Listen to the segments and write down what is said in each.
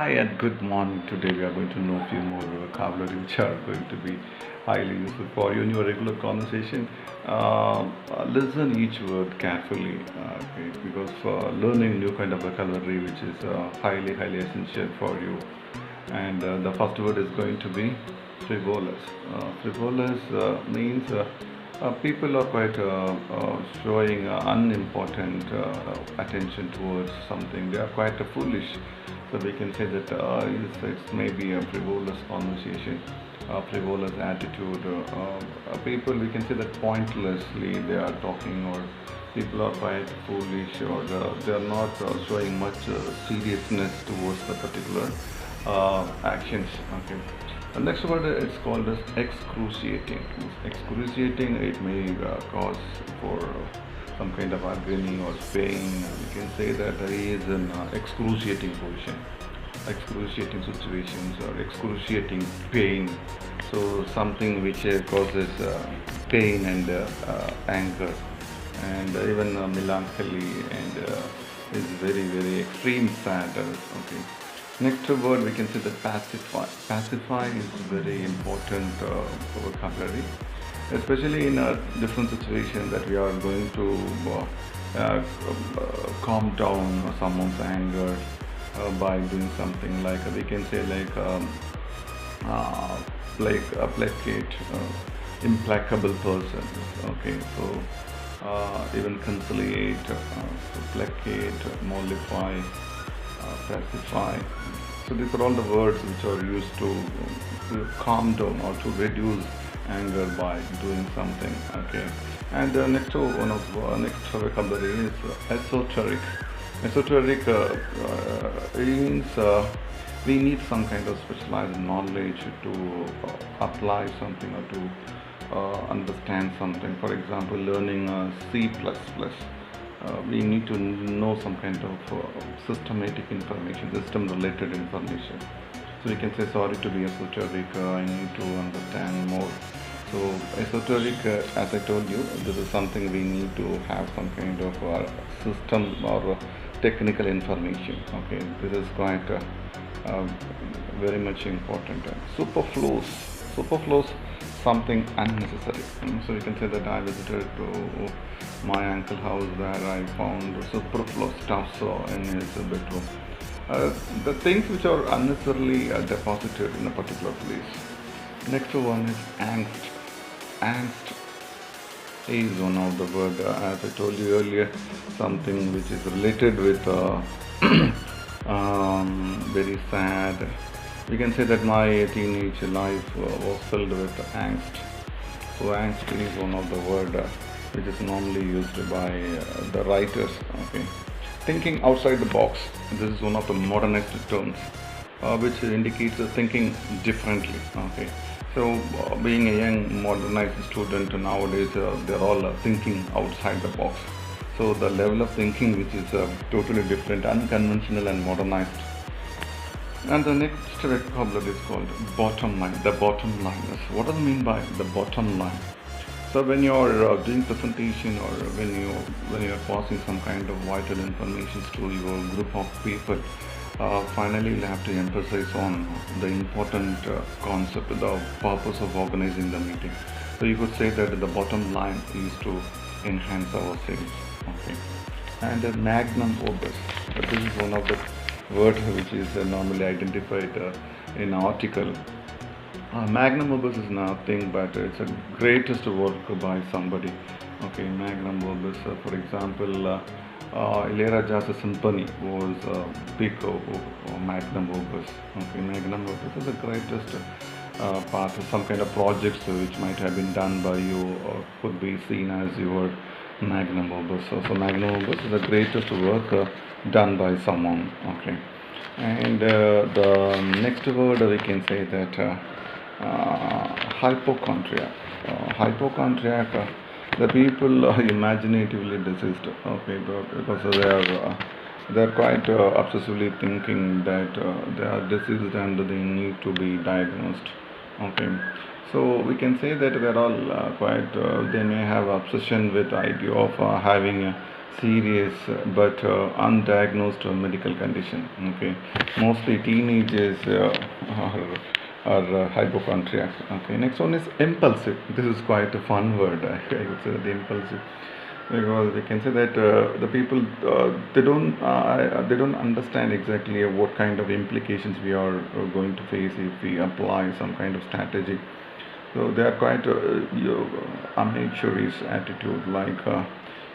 Hi and good morning. Today we are going to know a few more vocabulary which are going to be highly useful for you in your regular conversation. Listen each word carefully, okay, because learning new kind of vocabulary which is highly essential for you. And the first word is going to be frivolous. Frivolous means people are quite showing unimportant attention towards something. They are quite foolish. So we can say that it's maybe a frivolous conversation, a frivolous attitude. People, we can say that pointlessly they are talking, or people are quite foolish, or they are not showing much seriousness towards the particular actions. Okay. The next word is called as excruciating. Excruciating, it may cause for some kind of agony or pain. We can say that he is in excruciating position, excruciating situations, or excruciating pain. So something which causes pain and anger, and even melancholy, and is very extreme sadness. Okay. Next word we can say that pacify. Pacify is very important vocabulary, especially in a different situation that we are going to calm down someone's anger by doing something like we can say uh, like a placate, implacable person. Okay, so even conciliate, so placate, mollify, pacify. So these are all the words which are used to calm down or to reduce anger by doing something. Okay, and next vocabulary is esoteric. Esoteric means we need some kind of specialized knowledge to apply something or to understand something. For example, learning C++. We need to know some kind of systematic information, system related information. So we can say, sorry to be esoteric, I need to understand more. So esoteric, as I told you, this is something we need to have some kind of system or technical information. Okay, this is quite uh, very much important. Superfluous. Superfluous, something unnecessary. So you can say that I visited to my uncle house where I found superfluous stuff in his bedroom. The things which are unnecessarily deposited in a particular place. Next one is angst. Angst is one of the word, as I told you earlier, something which is related with very sad. We can say that my teenage life was filled with angst. So angst is one of the word which is normally used by the writers. Okay, thinking outside the box. This is one of the modernized terms which indicates thinking differently. Okay, so being a young modernized student nowadays, they're all thinking outside the box. So the level of thinking which is totally different, unconventional and modernized. And the next vocabulary is called bottom line. The bottom line is, what does it mean by the bottom line? So when you're doing presentation, or when you're passing some kind of vital information to your group of people, finally you'll have to emphasize on the important concept, the purpose of organizing the meeting. So you could say that the bottom line is to enhance our sales. Okay, and Magnum opus. This is one of the word which is normally identified in article. Magnum opus is nothing but it's a greatest work by somebody. Okay, Magnum opus. For example, Ilayaraja's symphony was big Magnum opus. Okay, Magnum opus is the greatest part of some kind of projects which might have been done by you, or could be seen as your Magnum opus. So Magnum opus is the greatest work done by someone. Okay, and the next word we can say that hypochondriac. Hypochondriac, the people imaginatively diseased. Okay, because they are quite obsessively thinking that they are diseased and they need to be diagnosed. Okay, so we can say that they are all quite. They may have obsession with the idea of having serious but undiagnosed medical condition. Okay, mostly teenagers are hypochondriac. Okay, next one is impulsive. This is quite a fun word. I would say the impulsive, because we can say that the people they don't understand exactly what kind of implications we are going to face if we apply some kind of strategy. So they are quite amateurish attitude. Like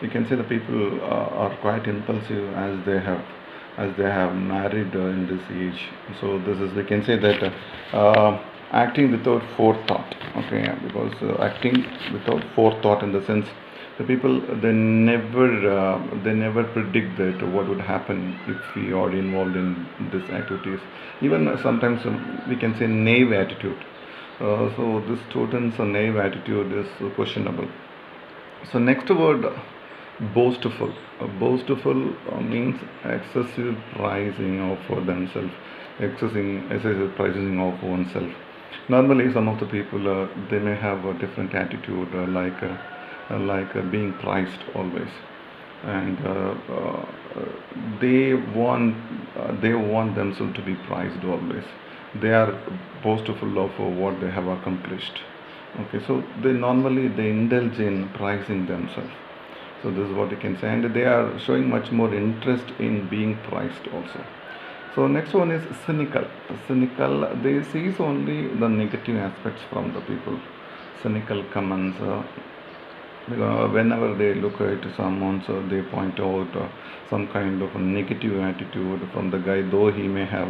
you can say the people are quite impulsive as they have married in this age. So this is, we can say that acting without forethought. Okay, yeah, because acting without forethought in the sense the people they never predict that what would happen if we are involved in these activities. Even sometimes we can say naive attitude. So this student's naive attitude is questionable. So next word, boastful. Boastful means excessive pricing of themselves, excessive pricing of oneself. Normally, some of the people they may have a different attitude, being priced always, and they want themselves to be prized always. They are boastful of what they have accomplished. Okay, so they indulge in prizing themselves. So this is what you can say, and they are showing much more interest in being prized also. So next one is cynical. Cynical, they sees only the negative aspects from the people. Cynical comments. Whenever they look at someone, so they point out some kind of a negative attitude from the guy, though he may have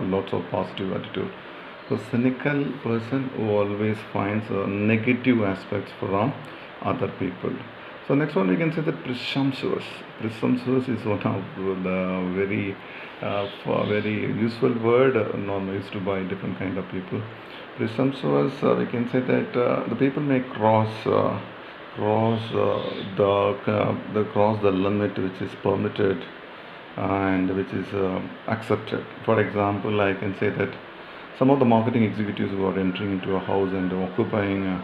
lots of positive attitude. So cynical person who always finds negative aspects from other people. So next one we can say that presumptuous. Presumptuous is one of the very useful word normally used by different kind of people. Presumptuous, we can say that the people may cross the limit which is permitted and which is accepted. For example, I can say that some of the marketing executives who are entering into a house and occupying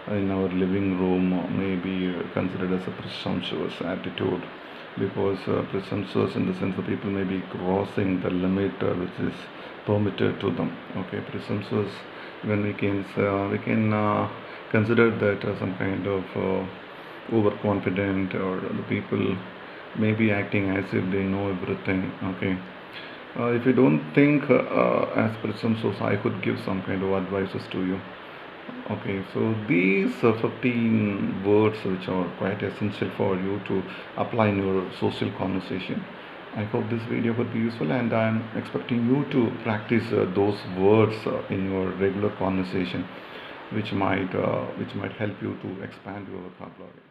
in our living room may be considered as a presumptuous attitude, because presumptuous in the sense the people may be crossing the limit which is permitted to them. Okay, presumptuous, when we can consider that some kind of overconfident, or the people may be acting as if they know everything. Okay, if you don't think as presumptuous, I could give some kind of advices to you. Okay, so these 15 words which are quite essential for you to apply in your social conversation. I hope this video could be useful, and I am expecting you to practice those words in your regular conversation, which might help you to expand your vocabulary.